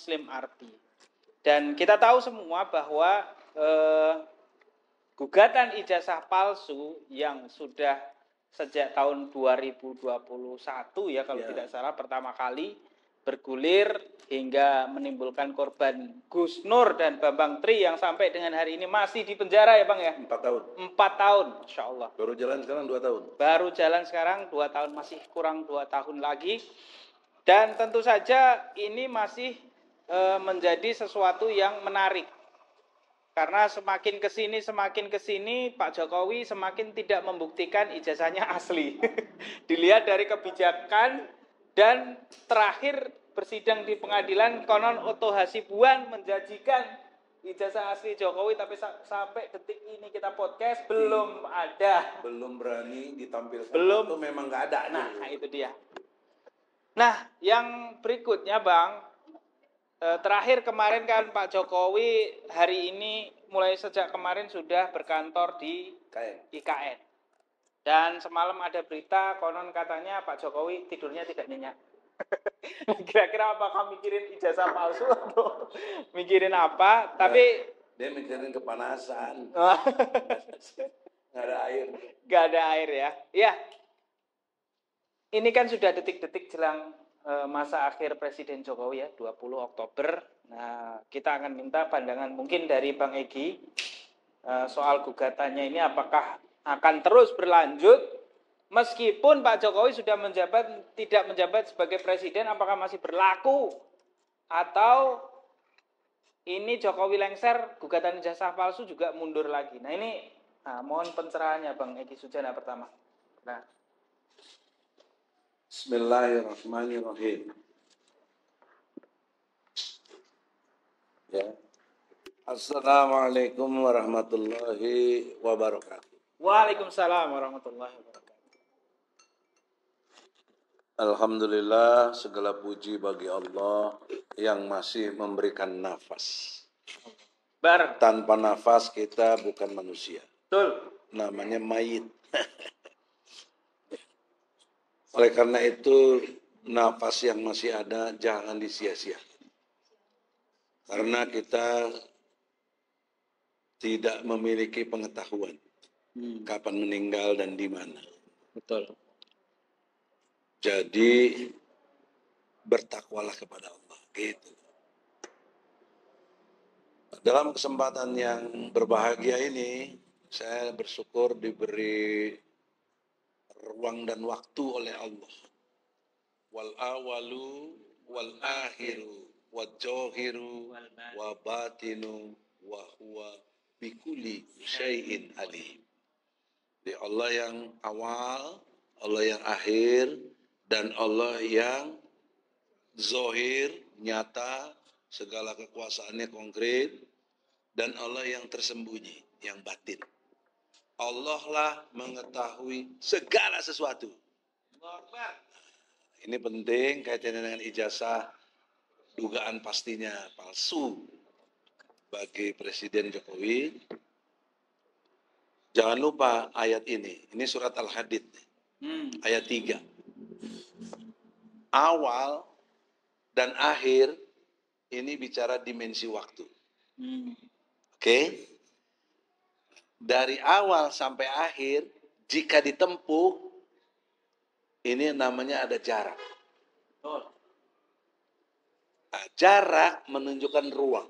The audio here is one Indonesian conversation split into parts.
Muslim Arti. Dan kita tahu semua bahwa gugatan ijazah palsu yang sudah sejak tahun 2021 ya kalau tidak salah pertama kali bergulir hingga menimbulkan korban Gus Nur dan Bambang Tri yang sampai dengan hari ini masih di penjara ya Bang ya? 4 tahun. 4 tahun, Insya Allah. Baru jalan sekarang 2 tahun. Baru jalan sekarang 2 tahun, masih kurang 2 tahun lagi. Dan tentu saja ini masih menjadi sesuatu yang menarik. Karena semakin kesini Pak Jokowi semakin tidak membuktikan ijazahnya asli. Dilihat dari kebijakan dan terakhir bersidang di pengadilan konon Otto Hasibuan menjanjikan ijazah asli Jokowi, tapi sampai detik ini kita podcast belum ada. Belum berani ditampilkan. Belum. Itu memang nggak ada. Nah, itu dia. Nah, yang berikutnya Bang, terakhir kemarin kan Pak Jokowi hari ini mulai sejak kemarin sudah berkantor di IKN. Dan semalam ada berita konon katanya Pak Jokowi tidurnya tidak nyenyak. Kira-kira apakah mikirin ijazah palsu atau mikirin apa? Tapi dia mikirin kepanasan. Nggak ada air. Nggak ada air ya. Ya. Ini kan sudah detik-detik jelang masa akhir Presiden Jokowi ya, 20 Oktober. Nah, kita akan minta pandangan mungkin dari Bang Egy soal gugatannya ini apakah akan terus berlanjut meskipun Pak Jokowi sudah tidak menjabat sebagai presiden, apakah masih berlaku atau ini Jokowi lengser, gugatan ijazah palsu juga mundur lagi. Nah ini mohon pencerahannya Bang Egy Sujana pertama. Nah. Bismillahirrahmanirrahim. Ya. Assalamualaikum warahmatullahi wabarakatuh. Waalaikumsalam warahmatullahi wabarakatuh. Alhamdulillah, segala puji bagi Allah yang masih memberikan nafas. Tanpa nafas kita bukan manusia. Betul. Namanya mayit. Oleh karena itu, nafas yang masih ada jangan disia-sia. Karena kita tidak memiliki pengetahuan kapan meninggal dan di mana. Betul. Jadi bertakwalah kepada Allah, gitu. Dalam kesempatan yang berbahagia ini, saya bersyukur diberi ruang dan waktu oleh Allah. Wal awalu wal akhiru wal jahiru wa batinu wa huwa bikulli syai'in alim. Di Allah yang awal, Allah yang akhir, dan Allah yang zahir, nyata, segala kekuasaannya konkret, dan Allah yang tersembunyi, yang batin. Allah lah mengetahui segala sesuatu. Ini penting kaitannya dengan ijazah, dugaan pastinya palsu bagi Presiden Jokowi. Jangan lupa ayat ini surat Al-Hadid, ayat 3. Awal dan akhir ini bicara dimensi waktu. Oke? Dari awal sampai akhir, jika ditempuh, ini namanya ada jarak. Nah, jarak menunjukkan ruang.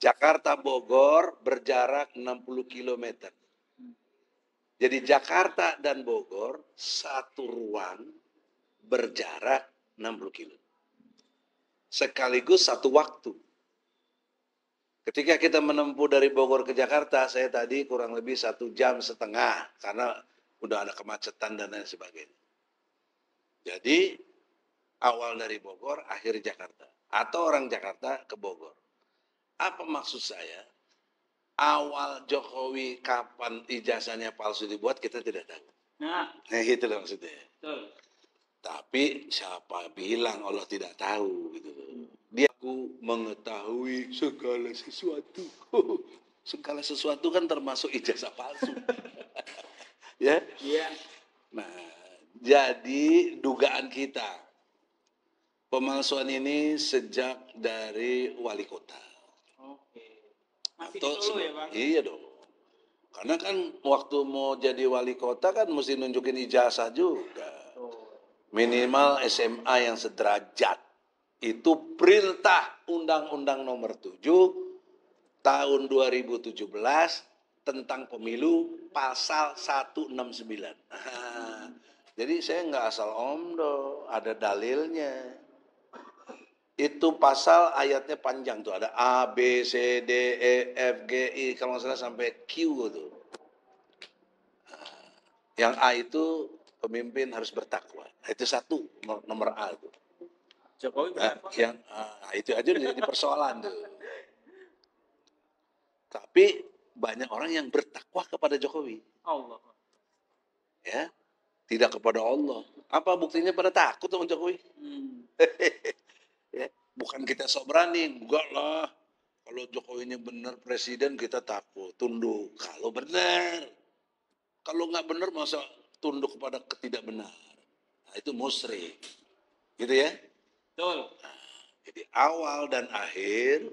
Jakarta Bogor berjarak 60 km. Jadi Jakarta dan Bogor satu ruang berjarak 60 km. Sekaligus satu waktu. Ketika kita menempuh dari Bogor ke Jakarta, saya tadi kurang lebih 1,5 jam karena udah ada kemacetan dan lain sebagainya. Jadi awal dari Bogor, akhir Jakarta. Atau orang Jakarta ke Bogor. Apa maksud saya? Awal Jokowi kapan ijazahnya palsu dibuat kita tidak tahu. Nah gitu loh maksudnya. Betul. Tapi siapa bilang Allah tidak tahu gitu. Dia aku mengetahui segala sesuatu. Segala sesuatu kan termasuk ijazah palsu. Ya? Iya. Nah, jadi dugaan kita Pemalsuan ini sejak dari wali kota. Oke. Masih di Atau Solo ya, Bang? Iya dong. Karena kan waktu mau jadi wali kota kan mesti nunjukin ijazah juga. Minimal SMA yang sederajat. Itu perintah Undang-Undang Nomor 7 tahun 2017 tentang pemilu pasal 169. Jadi saya nggak asal omdo, ada dalilnya. Itu pasal ayatnya panjang tuh, ada A, B, C, D, E, F, G, I, kalau nggak salah sampai Q tuh. Yang A itu pemimpin harus bertakwa. Itu satu, nomor A itu. Jokowi Nah, bertakwa. yang itu aja jadi persoalan tuh. Tapi banyak orang yang bertakwa kepada Jokowi. Allah. Ya, tidak kepada Allah. Apa buktinya pada takut sama Jokowi? Ya, bukan kita sok berani, enggak lah. Kalau Jokowinya benar presiden kita takut, tunduk. Kalau benar, kalau nggak benar masa tunduk kepada ketidakbenar. Nah, itu musyrik, gitu ya. Betul. Jadi awal dan akhir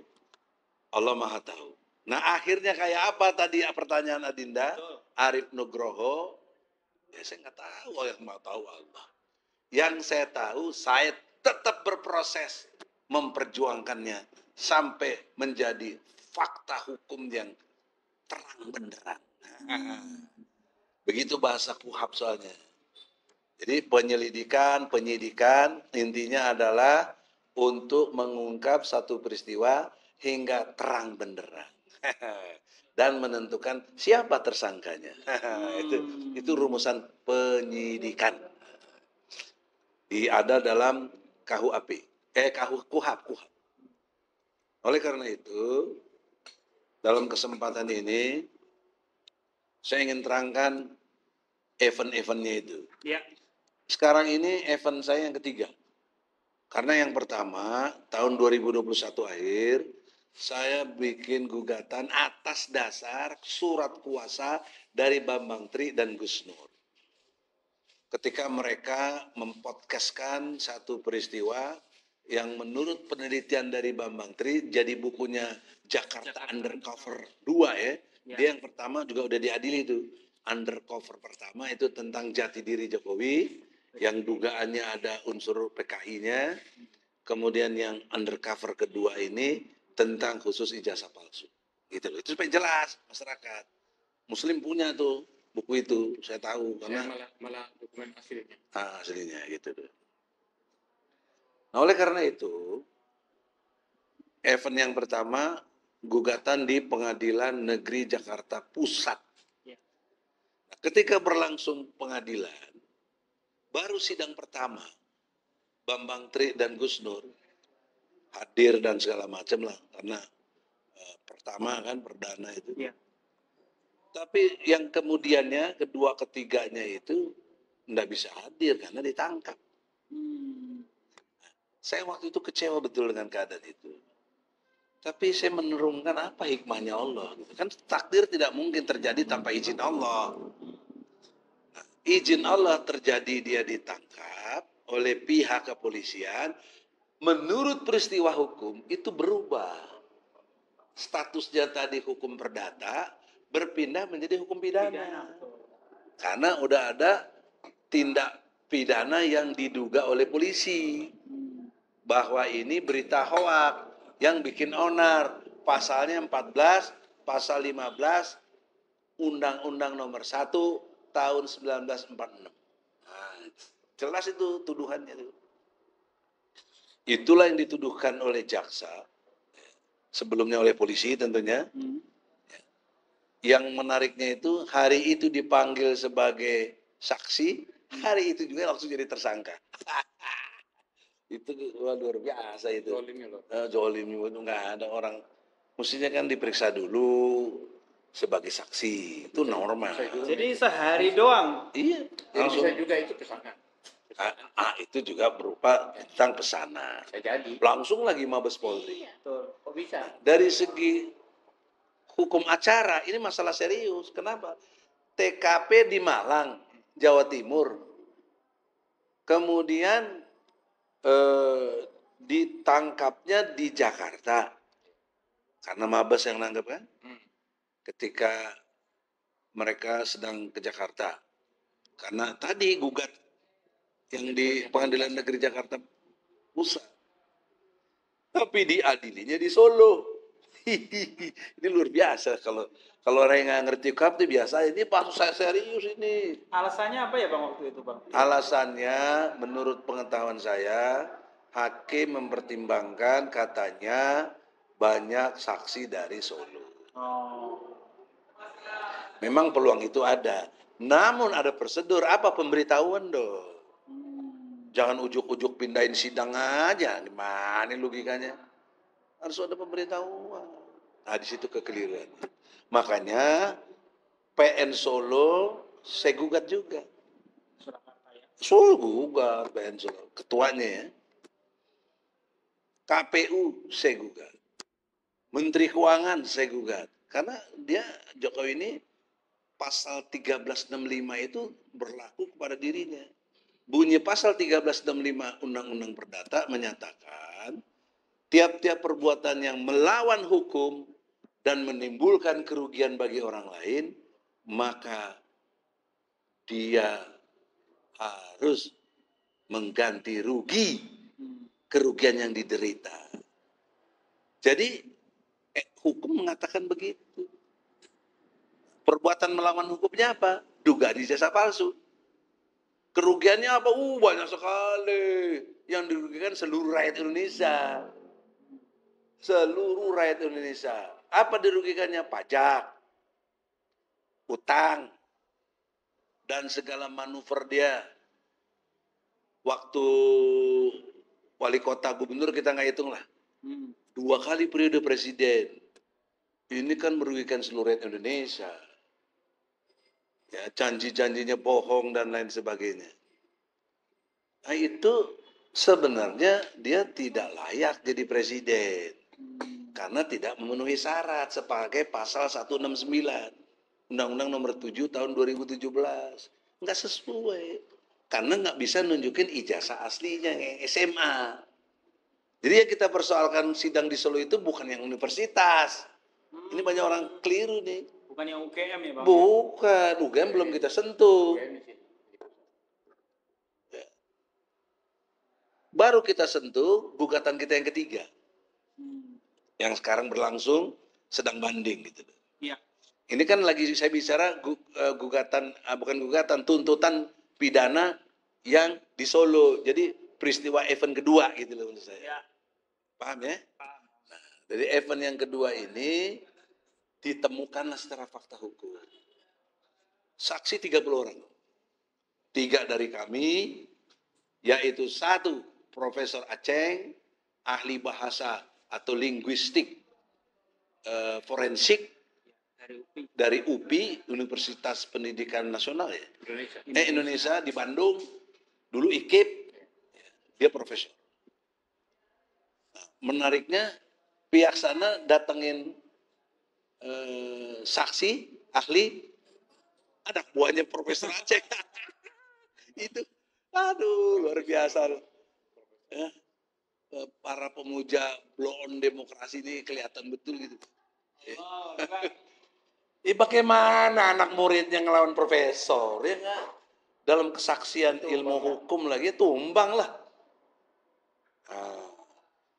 Allah Maha tahu. Nah akhirnya kayak apa tadi pertanyaan Adinda? Betul. Arif Nugroho, ya saya nggak tahu, yang mau tahu Allah. Yang saya tahu, saya tetap berproses memperjuangkannya sampai menjadi fakta hukum yang terang benderang. Begitu bahasa kuhab soalnya. Jadi penyidikan intinya adalah untuk mengungkap satu peristiwa hingga terang benderang. Dan menentukan siapa tersangkanya. Itu rumusan penyidikan. Ada dalam KUHP. KUHAP. Oleh karena itu, dalam kesempatan ini, saya ingin terangkan event-eventnya itu. Ya. Sekarang ini event saya yang ketiga. Karena yang pertama, tahun 2021 akhir, saya bikin gugatan atas dasar surat kuasa dari Bambang Tri dan Gus Nur. Ketika mereka mempodcastkan satu peristiwa yang menurut penelitian dari Bambang Tri jadi bukunya Jakarta Undercover 2 ya. Dia yang pertama juga udah diadili itu. Undercover pertama itu tentang jati diri Jokowi yang dugaannya ada unsur PKI-nya. Kemudian yang undercover kedua ini tentang khusus ijazah palsu. Gitu loh. Itu supaya jelas masyarakat. Muslim punya tuh buku itu, saya tahu karena malah dokumen aslinya. Aslinya gitu tuh. Nah, oleh karena itu, event yang pertama gugatan di Pengadilan Negeri Jakarta Pusat. Nah, ketika berlangsung pengadilan, baru sidang pertama, Bambang Tri dan Gus Nur hadir dan segala macam lah, karena pertama kan perdana itu. Ya. Tapi yang kemudiannya, kedua ketiganya itu nggak bisa hadir karena ditangkap. Saya waktu itu kecewa betul dengan keadaan itu. Tapi saya menurunkan apa hikmahnya Allah. Kan takdir tidak mungkin terjadi tanpa izin Allah. Nah, izin Allah terjadi dia ditangkap oleh pihak kepolisian. Menurut peristiwa hukum itu berubah. Statusnya tadi hukum perdata berpindah menjadi hukum pidana. Karena udah ada tindak pidana yang diduga oleh polisi. Bahwa ini berita hoak yang bikin onar. Pasalnya 14, pasal 15, Undang-Undang Nomor 1 tahun 1946. Nah, jelas itu tuduhannya. Itulah yang dituduhkan oleh jaksa. Sebelumnya oleh polisi tentunya. Yang menariknya itu hari itu dipanggil sebagai saksi, hari itu juga langsung jadi tersangka. Itu luar biasa itu. Zolimnya loh. Zolim itu nggak ada orang. Mestinya kan diperiksa dulu sebagai saksi. Itu normal. Jadi sehari doang. Iya. Jadi Langsung. bisa juga itu pesanan. Itu juga berupa tentang pesanan. Bisa jadi. Langsung lagi Mabes Polri. Betul. Kok bisa? Dari segi hukum acara ini masalah serius. Kenapa? TKP di Malang, Jawa Timur. Kemudian ditangkapnya di Jakarta karena Mabes yang nangkep kan, ketika mereka sedang ke Jakarta karena tadi gugat yang di Pengadilan Negeri Jakarta Pusat, tapi diadilinya di Solo. Ini luar biasa, kalau orang yang nggak ngerti KUHAP itu biasa, ini pas saya serius ini. Alasannya apa ya Bang waktu itu Bang? Alasannya menurut pengetahuan saya, hakim mempertimbangkan katanya banyak saksi dari Solo. Oh. Memang peluang itu ada. Namun ada prosedur, apa pemberitahuan dong. Jangan ujuk-ujuk pindahin sidang aja. Gimana logikanya? Harus ada pemberitahuan. Nah, di situ kekeliruan. Makanya PN Solo saya gugat juga. Surakarta ya. Solo gugat PN Solo. Ketuanya ya. KPU saya gugat. Menteri Keuangan saya gugat. Karena dia Jokowi ini pasal 1365 itu berlaku kepada dirinya. Bunyi pasal 1365 Undang-Undang Perdata menyatakan tiap-tiap perbuatan yang melawan hukum dan menimbulkan kerugian bagi orang lain, maka dia harus mengganti rugi kerugian yang diderita. Jadi hukum mengatakan begitu. Perbuatan melawan hukumnya apa? Dugaan ijazah palsu. Kerugiannya apa? Banyak sekali. Yang dirugikan seluruh rakyat Indonesia. Seluruh rakyat Indonesia. Apa dirugikannya? Pajak, utang, dan segala manuver dia. Waktu wali kota gubernur kita nggak hitung lah. 2 kali periode presiden. Ini kan merugikan seluruh rakyat Indonesia. Ya, janji-janjinya bohong dan lain sebagainya. Nah, itu sebenarnya dia tidak layak jadi presiden. Karena tidak memenuhi syarat sebagai pasal 169 Undang-Undang nomor 7 tahun 2017. Nggak sesuai. Karena nggak bisa nunjukin ijazah aslinya yang SMA. Jadi yang kita persoalkan sidang di Solo itu bukan yang universitas. Ini banyak orang keliru nih. Bukan yang UGM ya Bang? Bukan, UGM belum kita sentuh. Baru kita sentuh gugatan kita yang ketiga. Yang sekarang berlangsung sedang banding gitu. Iya. Ini kan lagi saya bicara tuntutan pidana yang di Solo. Jadi peristiwa event kedua gitu loh menurut saya. Ya. Paham ya? Paham. Nah, jadi event yang kedua ini ditemukanlah secara fakta hukum. Saksi 30 orang. 3 dari kami, yaitu 1 Profesor Aceng, ahli bahasa atau linguistik forensik dari UPI, Universitas Pendidikan Nasional ya. Indonesia di Bandung, dulu IKIP, dia profesor. Nah, menariknya pihak sana datengin saksi, ahli, anak buahnya Profesor Aceh. Itu, aduh luar biasa. Ya, para pemuja blow on demokrasi ini kelihatan betul gitu. Bagaimana anak muridnya ngelawan profesor, ya nggak? Dalam kesaksian ilmu hukum lagi tumbang lah. Nah,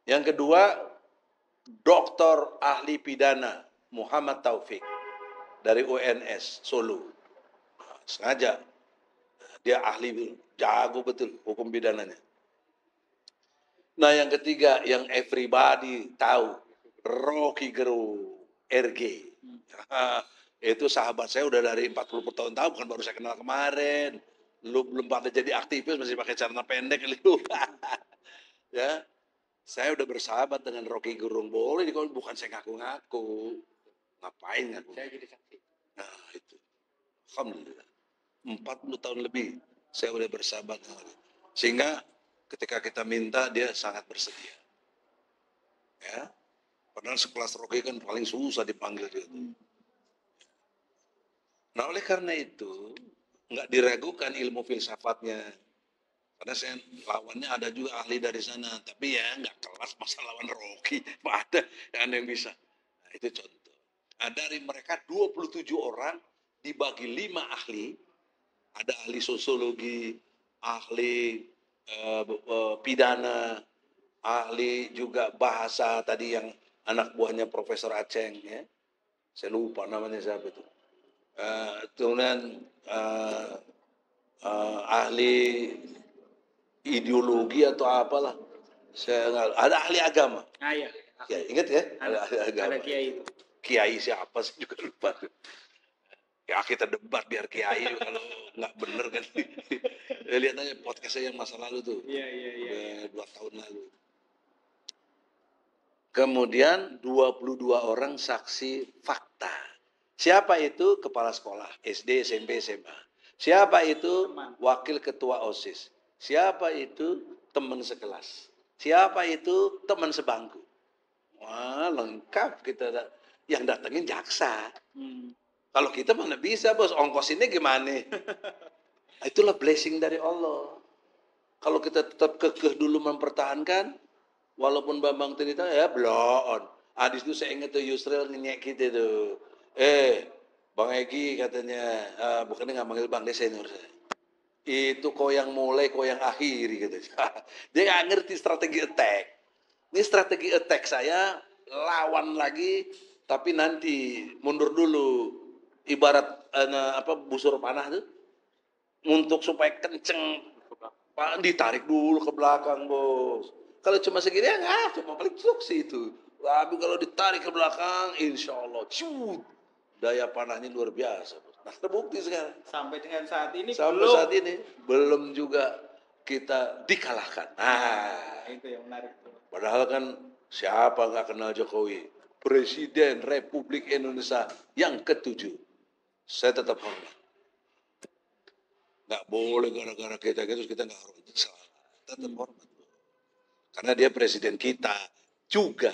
yang kedua, Doktor Ahli Pidana Muhammad Taufik dari UNS Solo. Nah, sengaja dia ahli, jago betul hukum pidananya. Nah, yang ketiga yang everybody tahu, Rocky Gerung RG. Itu sahabat saya udah dari 40 tahun tahu, bukan baru saya kenal kemarin. Lu belum pada jadi aktivis masih pakai celana pendek lu. Ya. Saya udah bersahabat dengan Rocky Gerung. Boleh kalau bukan saya ngaku-ngaku. Ngapain ngaku? Saya jadi saksi. Nah, itu. Alhamdulillah. 40 tahun lebih saya udah bersahabat dengan dia. Sehingga ketika kita minta dia sangat bersedia. Ya. Padahal sekelas Rocky kan paling susah dipanggil dia. Nah, oleh karena itu nggak diragukan ilmu filsafatnya Karena saya lawannya ada juga ahli dari sana, tapi ya nggak kelas masa lawan Rocky, ada yang bisa. Nah, itu contoh. Nah, dari mereka 27 orang dibagi 5 ahli, ada ahli sosiologi, ahli pidana, ahli juga bahasa tadi yang anak buahnya Profesor Aceng ya, saya lupa namanya siapa itu. Kemudian ahli ideologi atau apalah, saya nggak, ada ahli agama. Ah ya, Ya, ingat ya, ada ahli agama. ada kiai itu. Kiai siapa sih juga lupa. Ya kita debat biar kiai kalau nggak bener kan. Lihat aja podcast saya yang masa lalu tuh. Iya. Udah 2 tahun lalu. Kemudian 22 orang saksi fakta. Siapa itu? Kepala sekolah SD, SMP, SMA. Siapa itu? Teman. Wakil ketua OSIS. Siapa itu? Teman sekelas. Siapa itu? Teman sebangku. Wah, lengkap kita. Yang datengin jaksa. Kalau kita mana bisa, bos, ongkos ini gimana? Itulah blessing dari Allah. Kalau kita tetap kekeh dulu mempertahankan, walaupun Bambang Tirita ya belum. Adis itu saya ingat tuh Yusril ngenyek kita tuh. Bang Egi katanya, bukannya nggak manggil Bang, dia senior saya. Itu kau yang mulai, kau yang akhiri katanya. Dia nggak ngerti strategi attack. Ini strategi attack saya, lawan lagi, tapi nanti mundur dulu. Ibarat busur panah tuh, untuk supaya kenceng, ditarik dulu ke belakang, bos. Kalau cuma segini ya nggak, cuma paling suksi itu. Tapi kalau ditarik ke belakang, insya Allah, daya panahnya luar biasa, bos. Nah, terbukti sekarang. Sampai dengan saat ini Sampai belum. saat ini belum juga kita dikalahkan. Nah, itu yang menarik. padahal kan siapa nggak kenal Jokowi? Presiden Republik Indonesia yang ke-7. Saya tetap hormat. Nggak boleh gara-gara kita terus kita nggak hormat. Salah. Tetap hormat. Karena dia presiden kita juga.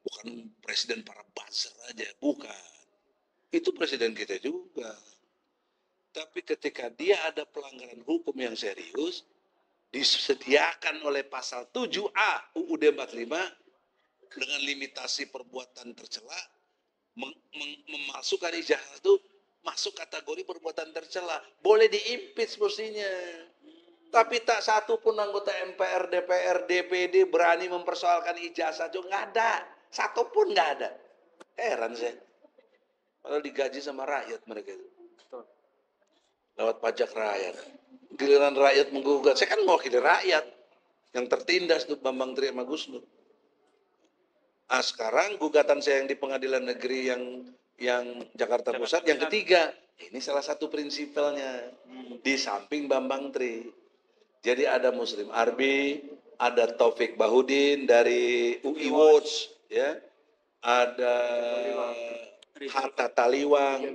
Bukan presiden para buzzer aja. Bukan. Itu presiden kita juga. Tapi ketika dia ada pelanggaran hukum yang serius, disediakan oleh pasal 7A UUD 45 dengan limitasi perbuatan tercela, memasukkan ijazah itu masuk kategori perbuatan tercela, boleh diimpeach mestinya. Tapi tak satu pun anggota MPR, DPR, DPD berani mempersoalkan ijazah juga nggak ada, satu pun nggak ada. Heran saya. Padahal digaji sama rakyat mereka itu. Lewat pajak rakyat. Giliran rakyat menggugat, saya kan mewakili rakyat. Yang tertindas tuh Bambang Tri sama Gus Nur. Sekarang gugatan saya yang di pengadilan negeri yang Jakarta Pusat yang ketiga, ini salah satu prinsipalnya di samping Bambang Tri. Jadi ada Muslim Arbi, ada Taufik Bahudin dari UI Watch, ya, ada Hatta Taliwang,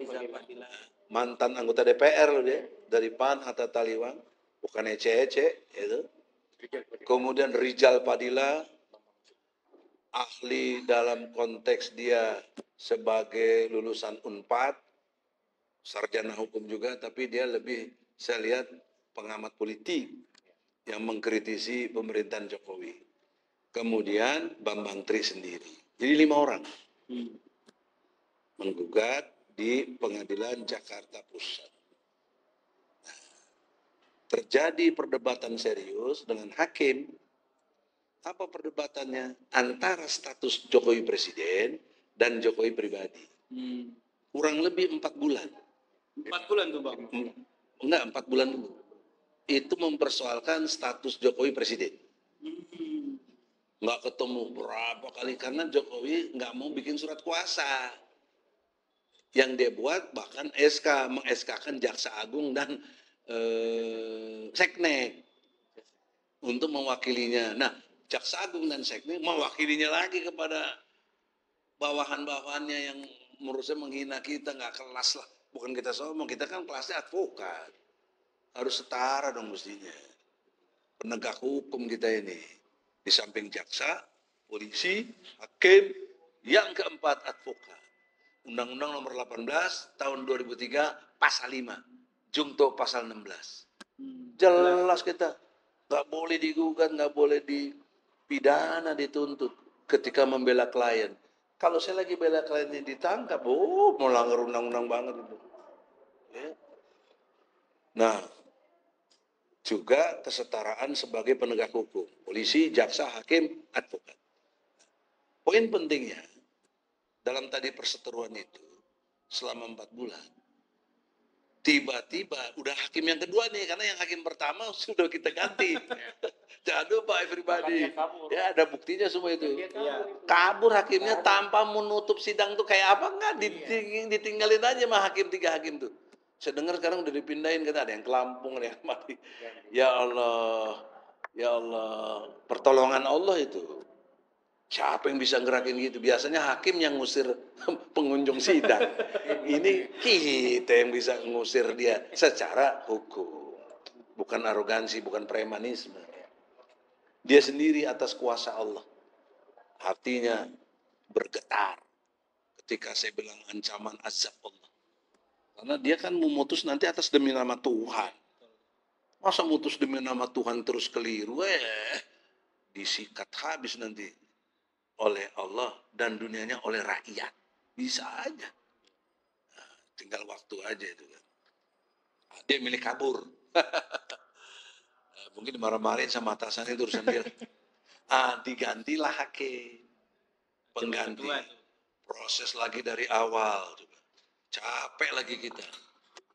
mantan anggota DPR loh dia, dari PAN, Hatta Taliwang, bukan ece-ece, itu. Kemudian Rijal Padilla, ahli dalam konteks dia sebagai lulusan Unpad, sarjana hukum juga, tapi dia lebih, saya lihat, pengamat politik yang mengkritisi pemerintahan Jokowi. Kemudian Bambang Tri sendiri. Jadi 5 orang menggugat di pengadilan Jakarta Pusat. Nah, terjadi perdebatan serius dengan hakim. Apa perdebatannya? Antara status Jokowi presiden dan Jokowi pribadi. Kurang lebih 4 bulan. 4 bulan tuh Bang? Enggak, 4 bulan dulu. Itu mempersoalkan status Jokowi presiden. Enggak ketemu berapa kali karena Jokowi enggak mau bikin surat kuasa. Yang dia buat bahkan SK, meng-SK-kan Jaksa Agung dan Seknek untuk mewakilinya. Nah, Jaksa Agung dan Seknek mewakilinya lagi kepada bawahan-bawahannya yang menurut saya menghina kita, nggak kelas lah. Bukan kita sombong, kita kan kelasnya advokat. Harus setara dong mestinya. Penegak hukum kita ini. Di samping jaksa, polisi, hakim, yang keempat advokat. Undang-Undang nomor 18 tahun 2003 pasal 5. Jungto pasal 16. Jelas kita nggak boleh digugat, nggak boleh dipidana, dituntut ketika membela klien. Kalau saya lagi bela kliennya ditangkap, melanggar undang-undang banget itu. Ya. Nah, juga kesetaraan sebagai penegak hukum, polisi, jaksa, hakim, advokat. Poin pentingnya dalam tadi perseteruan itu selama 4 bulan. Tiba-tiba udah hakim yang kedua nih, karena yang hakim pertama sudah kita ganti. Jangan lupa everybody. Ya ada buktinya semua itu. Kabur hakimnya tanpa menutup sidang tuh kayak apa enggak ditinggalin aja sama hakim 3 hakim tuh. Saya dengar sekarang udah dipindahin, kata ada yang ke Lampung, ada yang mati. Ya Allah, ya Allah, pertolongan Allah itu. Siapa yang bisa ngerakin gitu? Biasanya hakim yang ngusir pengunjung sidang. Ini kita yang bisa ngusir dia secara hukum. Bukan arogansi, bukan premanisme. Dia sendiri atas kuasa Allah. Hatinya bergetar ketika saya bilang ancaman azab Allah. Karena dia kan memutus nanti atas demi nama Tuhan. Masa mutus demi nama Tuhan terus keliru? Disikat habis nanti oleh Allah dan dunianya oleh rakyat. Bisa aja. Nah, tinggal waktu aja itu kan. Dia milih kabur. Mungkin marah-marahin sama atasannya itu urusan dia. Digantilah hakim. Pengganti. Proses lagi dari awal. Capek lagi kita.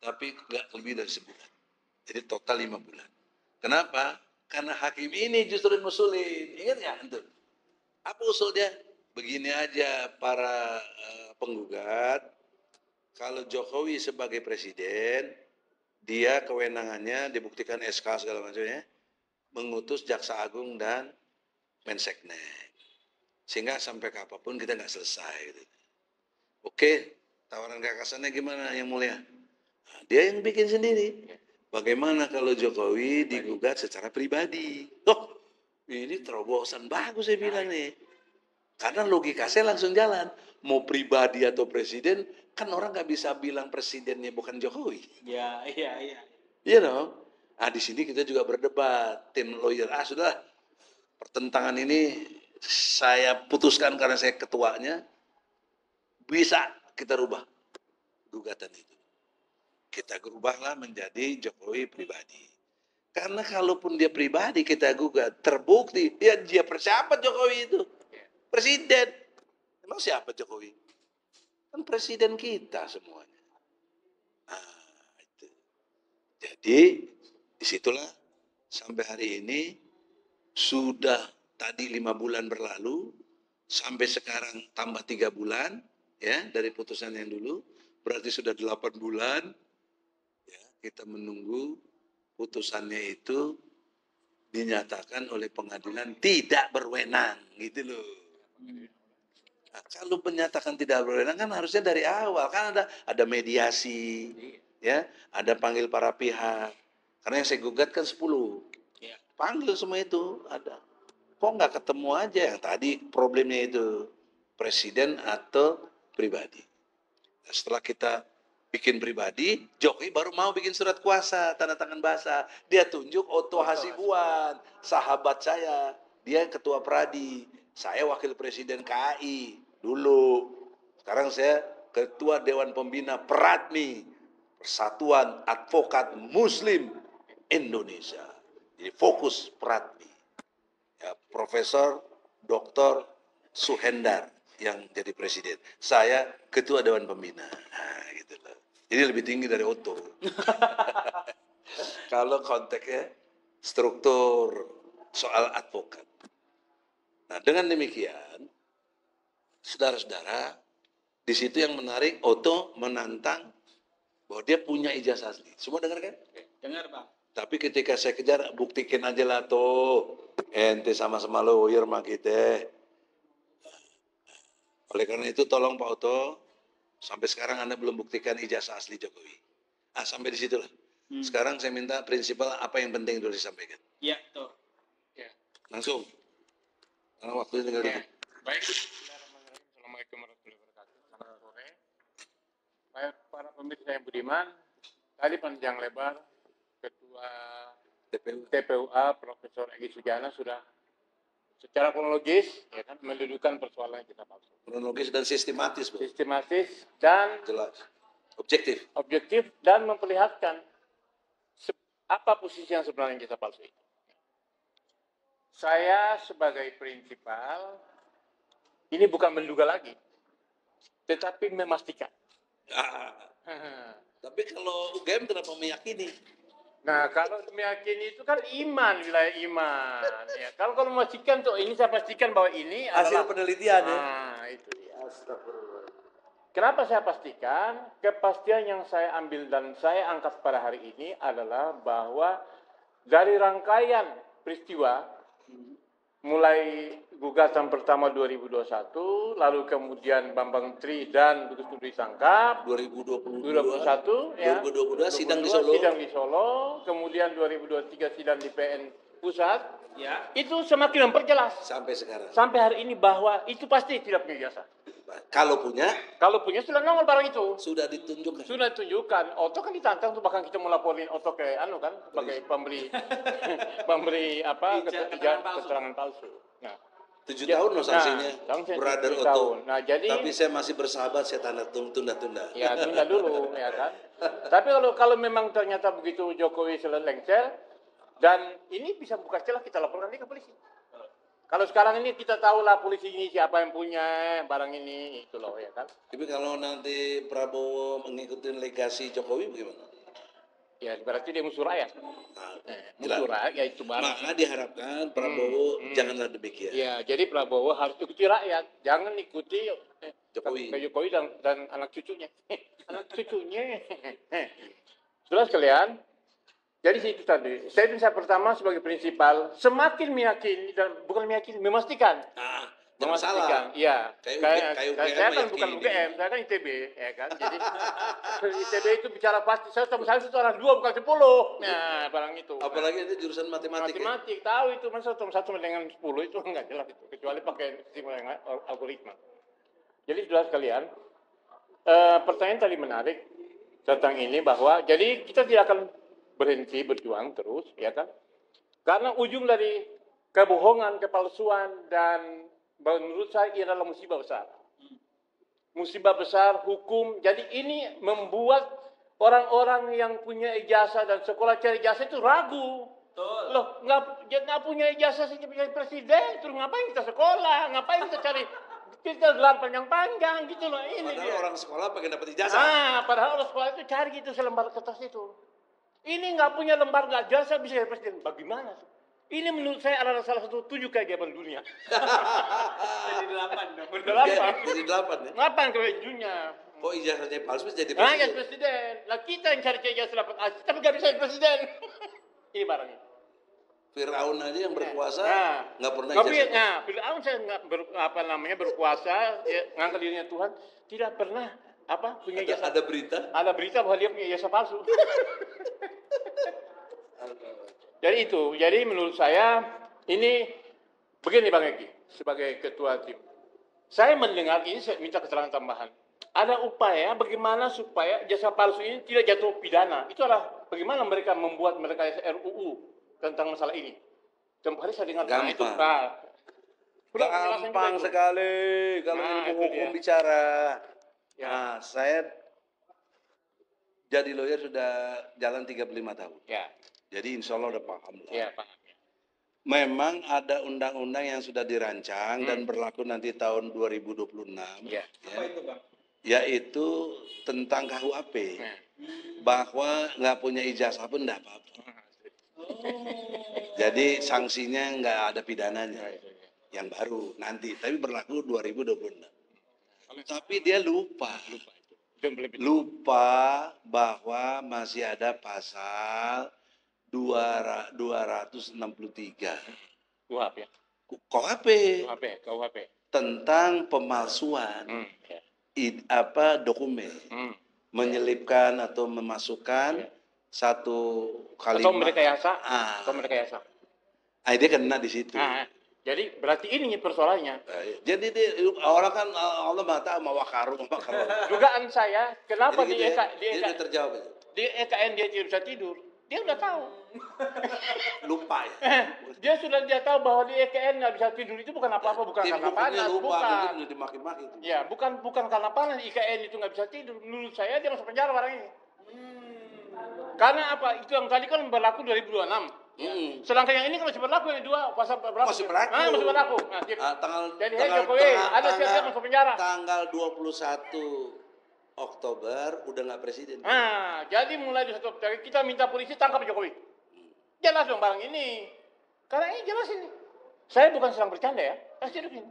Tapi nggak lebih dari sebulan. Jadi total 5 bulan. Kenapa? Karena hakim ini justru ngusulin. Ingat nggak itu? Apa usulnya? Begini aja para penggugat, kalau Jokowi sebagai presiden, dia kewenangannya dibuktikan SK segala macamnya, mengutus Jaksa Agung dan Menseknek. Sehingga sampai kapanpun kita nggak selesai. Gitu. Oke, tawaran gagasannya gimana yang mulia? Nah, dia yang bikin sendiri. Bagaimana kalau Jokowi digugat secara pribadi? Ini terobosan bagus saya bilang nih. Karena logika saya langsung jalan. Mau pribadi atau presiden, kan orang nggak bisa bilang presidennya bukan Jokowi. Iya. You know? Di sini kita juga berdebat. Tim lawyer, sudah pertentangan ini saya putuskan karena saya ketuanya. Bisa kita rubah gugatan itu. Kita rubahlah menjadi Jokowi pribadi. Karena kalaupun dia pribadi kita gugat, terbukti, ya dia siapa Jokowi itu? Presiden. Emang siapa Jokowi? Kan presiden kita semuanya. Itu. Jadi disitulah sampai hari ini sudah tadi 5 bulan berlalu, sampai sekarang tambah 3 bulan, ya dari putusan yang dulu, berarti sudah 8 bulan. Ya, kita menunggu putusannya itu dinyatakan oleh pengadilan tidak berwenang, gitu loh. Nah, kalau menyatakan tidak berwenang kan harusnya dari awal kan ada mediasi, ya, ada panggil para pihak. Karena yang saya gugat kan 10. Panggil semua itu ada. Kok nggak ketemu aja yang tadi problemnya itu presiden atau pribadi. Nah, setelah kita bikin pribadi, Jokowi baru mau bikin surat kuasa, tanda tangan basah. Dia tunjuk Otto Hasibuan, sahabat saya. Dia ketua Pradi. Saya wakil presiden KAI dulu. Sekarang saya ketua Dewan Pembina Pradmi, Persatuan Advokat Muslim Indonesia. Jadi fokus Pradmi. Ya, Profesor Dr. Suhendar yang jadi presiden. Saya ketua Dewan Pembina. Nah, gitu loh. Jadi lebih tinggi dari Otto. Kalau konteksnya struktur soal advokat. Nah, dengan demikian, saudara-saudara, di situ yang menarik, Otto menantang bahwa dia punya ijazah asli. Semua dengar kan? Dengar, Bang. Tapi ketika saya kejar, buktikan aja lah tuh. Ente sama-sama lawyer mah kita. Oleh karena itu tolong Pak Otto, sampai sekarang Anda belum buktikan ijazah asli Jokowi. Sampai di situlah. Sekarang saya minta prinsipal apa yang penting dulu disampaikan. Iya, tuh. Ya. Langsung. Karena waktunya tinggal dikit. Baik. Assalamualaikum warahmatullahi wabarakatuh. Selamat sore. Baik para pemirsa yang budiman, tadi panjang lebar Ketua TPU. TPUA Profesor Egy Sujana sudah secara kronologis ya kan mendudukan persoalan kita palsu. Kronologis dan sistematis, Bu. Sistematis dan Jelas. Objektif. objektif dan memperlihatkan apa posisi yang sebenarnya kita palsu itu. Saya sebagai prinsipal ini bukan menduga lagi, tetapi memastikan. Ah, tapi kalau UGM kenapa meyakini? Nah, kalau meyakini itu kan iman, wilayah iman. Ya, kalau memastikan tuh ini saya pastikan bahwa ini Hasil adalah penelitian ya. Nah, itu dia. Kenapa saya pastikan? Kepastian yang saya ambil dan saya angkat pada hari ini adalah bahwa dari rangkaian peristiwa mulai gugatan pertama 2021, lalu kemudian Bambang Tri dan Lutut Nuri Sangkap 2022 ya, 2022 sidang di 2022 Solo. sidang di Solo, kemudian 2023 sidang di PN Pusat, Ya. itu semakin memperjelas Sampai sekarang. sampai hari ini bahwa itu pasti tidak punya jasa. Kalau punya, Kalau punya sudah nongol barang itu. sudah ditunjukkan. Sudah tunjukkan. Oto kan ditantang tuh, bahkan kita mau laporin Oto ke kan sebagai pemberi keterangan palsu. Nah, 7 tahun loh sanksinya, sanksi Brother 7 Otto. tahun. Nah, jadi Tapi saya masih bersahabat, saya tunda-tunda. ya tunda dulu ya kan. Tapi kalau memang ternyata begitu Jokowi lengser dan ini bisa buka celah, kita laporkan dia ke polisi. Kalau sekarang ini kita tahu lah polisi ini siapa yang punya barang ini, itu loh ya kan. Tapi kalau nanti Prabowo mengikuti legasi Jokowi bagaimana? Ya berarti dia musuh rakyat. Nah, Musuh rakyat ya itu barang. maka diharapkan Prabowo janganlah demikian. Ya, jadi Prabowo harus ikuti rakyat, jangan ikuti Jokowi. Jokowi dan anak cucunya. Anak cucunya. Jelas kalian? Jadi itu tadi. Saya pertama sebagai prinsipal semakin meyakini dan bukan meyakini, memastikan. Jangan salah. Iya. Kayak UGM Saya kan bukan meyakini. UGM, saya kan ITB, ya kan. Jadi ITB itu bicara pasti. Saya itu orang 2 bukan 10. Nah, barang itu. Apalagi itu jurusan matematik. Matematik tahu itu, masa satu dengan 10 itu enggak jelas itu, kecuali pakai sistem algoritma. Jadi jelas kalian, pertanyaan tadi menarik tentang ini bahwa jadi kita tidak akan berhenti berjuang terus, ya kan? Karena ujung dari kebohongan, kepalsuan dan menurut saya ini adalah musibah besar. Musibah besar hukum. Jadi ini membuat orang-orang yang punya ijazah dan sekolah cari ijazah itu ragu. Betul. Loh, nggak punya ijazah sih jadi presiden, terus ngapain kita sekolah? Ngapain kita cari gelar panjang-panjang gitu loh. Ini Padahal dia. orang sekolah pengen dapat ijazah. Padahal orang sekolah itu cari gitu selembar kertas itu. Ini nggak punya lembar nggak jasa bisa jadi presiden. Bagaimana? Ini menurut saya adalah salah satu 7 keajaiban dunia. Jadi 8 dong. Jadi 8 ya. Ngapain kewajunya? Kok ijazahnya palsu jadi Nah, ya presiden? presiden. Lah kita yang cari ijazah dapat asli, tapi nggak bisa jadi presiden. Ini barangnya. Firaun aja yang berkuasa Nah, nggak pernah tapi ijazah. nah, Fir'aun saya nggak berkuasa, ya, ngangkat dirinya Tuhan, tidak pernah punya ijazah. Ada berita. Ada berita bahwa dia punya ijazah palsu. Jadi menurut saya ini begini Bang Eki sebagai ketua tim. Saya mendengar ini, saya minta keterangan tambahan. Ada upaya bagaimana supaya jasa palsu ini tidak jatuh pidana. Itu adalah bagaimana mereka membuat mereka RUU tentang masalah ini. Tempat hari saya dengar Gampang. Gampang sekali kalau Nah, ilmu itu hukum dia. bicara. Ya. Nah, saya jadi lawyer sudah jalan 35 tahun. Ya, Jadi insya Allah udah paham lah. ya paham. Memang ada undang-undang yang sudah dirancang dan berlaku nanti tahun 2026. Ya. Apa itu, Bang? Yaitu tentang KUHP. Nah. Bahwa nggak punya ijazah pun nggak apa-apa. Jadi sanksinya nggak ada pidananya. Yang baru nanti, tapi berlaku 2026. Tapi dia lupa bahwa masih ada pasal 263 KUHP ya. KUHP KUHP. tentang pemalsuan Ya. dokumen, menyelipkan atau memasukkan Ya. satu kalimat Atau merekayasa. Dia kena di situ. Nah, jadi berarti ini persoalannya. Jadi orang kan Allah mata sama wakaru. Dugaan saya, kenapa Jadi gitu ya? di Jadi udah terjawab. EKN dia tidak bisa tidur? Dia udah tahu. Lupa ya. Dia tahu bahwa di EKN nggak bisa tidur itu bukan apa-apa, bukan Tim karena hukumnya panas, lupa, bukan. mungkin udah dimaki-maki tuh. Ya, bukan karena panas IKN itu nggak bisa tidur. Menurut saya dia masuk penjara barang ini. Karena apa? Itu yang tadi kan berlaku 2026. Sedangkan yang ini kan masih berlaku yang dua pasal berlaku. Masih berlaku. Masih berlaku. Nah, jadi Jokowi ada siap-siap masuk penjara. Tanggal 21 Oktober udah nggak presiden. Nah, jadi mulai di 1 Oktober kita minta polisi tangkap Jokowi. Jelas dong barang ini. Karena ini jelas ini. Saya bukan sedang bercanda ya. Pasti begini.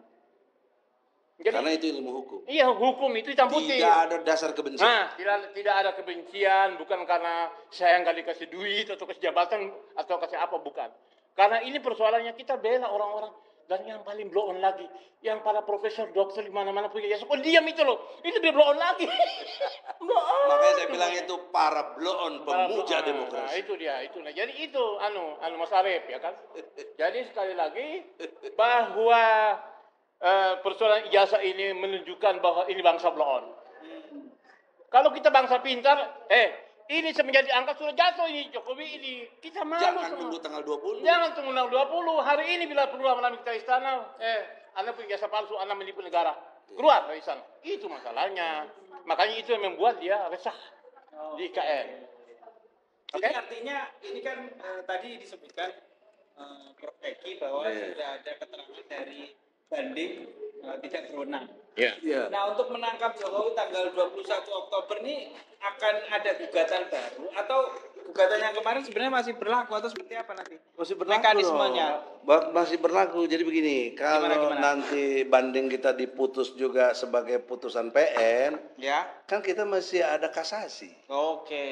Jadi, Karena itu ilmu hukum. iya, hukum itu hitam putih. Tidak ada dasar kebencian. Nah, tidak ada kebencian, bukan karena saya nggak dikasih duit atau kasih jabatan atau kasih apa, bukan. Karena ini persoalannya kita bela orang-orang. Dan yang paling blow on lagi, yang para profesor, dokter di mana-mana punya jasa, diam itu loh. Ini dia blow on lagi. Blow on. Makanya saya bilang itu para blow on pemuja Nah, demokrasi. itu dia, itu. Nah, jadi itu Mas Arif ya kan. Jadi sekali lagi bahwa persoalan ijazah ini menunjukkan bahwa ini bangsa blow on. Kalau kita bangsa pintar, ini semenjak diangkat sudah jatuh ini Jokowi ini. Kita malu. Jangan semua. tunggu tanggal 20. Jangan tunggu tanggal 20. Hari ini bila perlu malam kita istana, Anda punya jasa palsu, Anda menipu negara. Keluar dari sana. Itu masalahnya. Makanya itu yang membuat dia resah di IKN. Jadi artinya ini kan tadi disebutkan Prof. Eki bahwa sudah ada keterangan dari banding tidak berwenang. Iya. Nah, untuk menangkap Jokowi tanggal 21 Oktober ini akan ada gugatan baru atau gugatan yang kemarin sebenarnya masih berlaku atau seperti apa nanti? Masih berlaku Mekanismenya. Masih berlaku. Jadi begini, kalau Gimana? nanti banding kita diputus juga sebagai putusan PN, Ya. kan kita masih ada kasasi. Oke.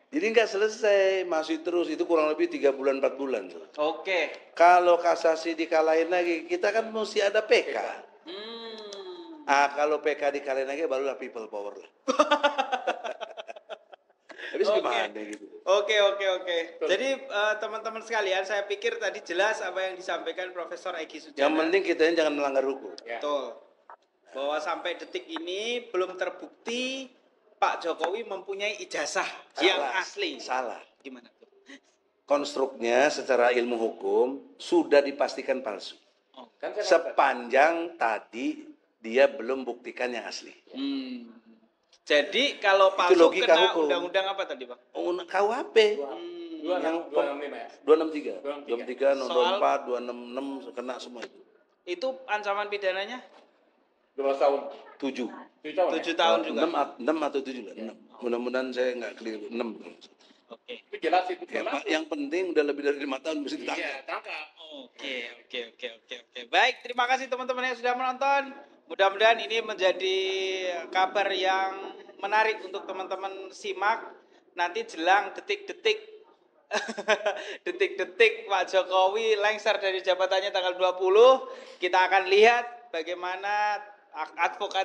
Jadi nggak selesai, masih terus. Itu kurang lebih 3 bulan 4 bulan tuh. Oke. Kalau kasasi dikalahin lagi, kita kan mesti ada PK. Kalau PK dikalahin lagi barulah people power lah. Habis gimana gitu. Oke. Jadi teman-teman sekalian, saya pikir tadi jelas apa yang disampaikan Profesor Eki Sujana. Yang penting kita ini jangan melanggar hukum. Betul. Bahwa sampai detik ini belum terbukti Pak Jokowi mempunyai ijazah yang asli. Salah. Gimana tuh? Konstruknya secara ilmu hukum sudah dipastikan palsu. Kan saya Sepanjang tadi dia belum buktikan yang asli. Jadi kalau Itu palsu logika kena hukum. undang-undang apa tadi, Bang? KUHP. Yang 265 ya. 263, 263, Soal- 264, 266 kena semua itu. Itu ancaman pidananya 12 tahun. 7. 7 tahun. 7 tahun juga. 6 atau 7 lah. 6. Mudah-mudahan saya nggak keliru. 6. Oke. Itu jelas itu. Yang penting udah lebih dari 5 tahun mesti ditangkap. Iya, tangkap. Oke. Baik, terima kasih teman-teman yang sudah menonton. Mudah-mudahan ini menjadi kabar yang menarik untuk teman-teman simak. Nanti jelang detik-detik detik-detik Pak Jokowi lengser dari jabatannya tanggal 20, kita akan lihat bagaimana advokat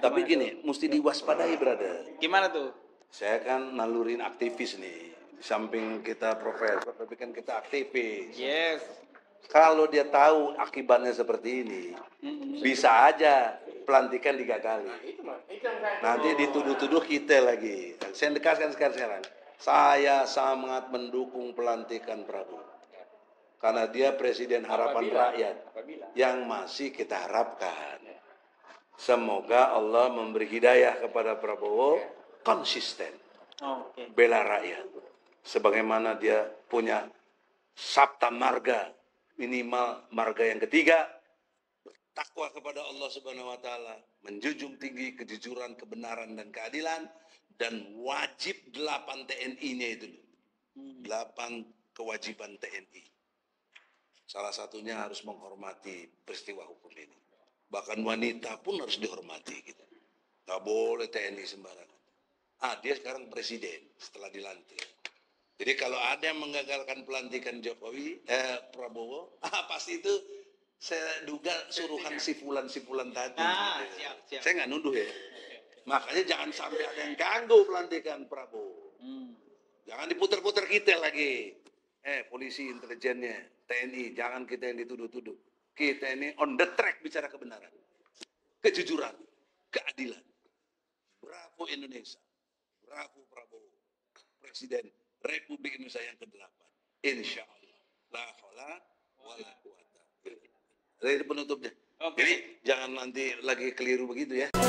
Tapi gimana gini, mesti diwaspadai, brother. tuh? Gimana tuh? Saya kan nalurin aktivis nih. Di samping kita profesor, tapi kan kita aktivis. Yes. Kalau dia tahu akibatnya seperti ini, bisa aja pelantikan digagali. Nanti dituduh-tuduh kita lagi. Saya tegaskan sekarang. Saya sangat mendukung pelantikan Prabowo. Karena dia presiden harapan rakyat yang masih kita harapkan. Semoga Allah memberi hidayah kepada Prabowo konsisten Oke. bela rakyat. Sebagaimana dia punya sabta marga, minimal marga yang ketiga, bertakwa kepada Allah Subhanahu wa taala, menjunjung tinggi kejujuran, kebenaran dan keadilan, dan wajib 8 TNI-nya itu. 8 kewajiban TNI. Salah satunya harus menghormati peristiwa hukum ini. Bahkan wanita pun harus dihormati gitu. Gak boleh TNI sembarangan. Dia sekarang presiden setelah dilantik. Jadi kalau ada yang menggagalkan pelantikan Prabowo, pasti itu saya duga suruhan sifulan-sifulan tadi. Siap. Saya nggak nuduh ya. Makanya jangan sampai ada yang ganggu pelantikan Prabowo. Jangan diputer-puter kita lagi. Polisi, intelijennya, TNI, jangan kita yang dituduh-tuduh. Kita ini on the track bicara kebenaran, kejujuran, keadilan. Bravo Indonesia, bravo Prabowo, Presiden Republik Indonesia yang ke-8. Insya Allah. La haula wa la quwata. Jadi penutupnya. Oke. Jadi jangan nanti lagi keliru begitu ya.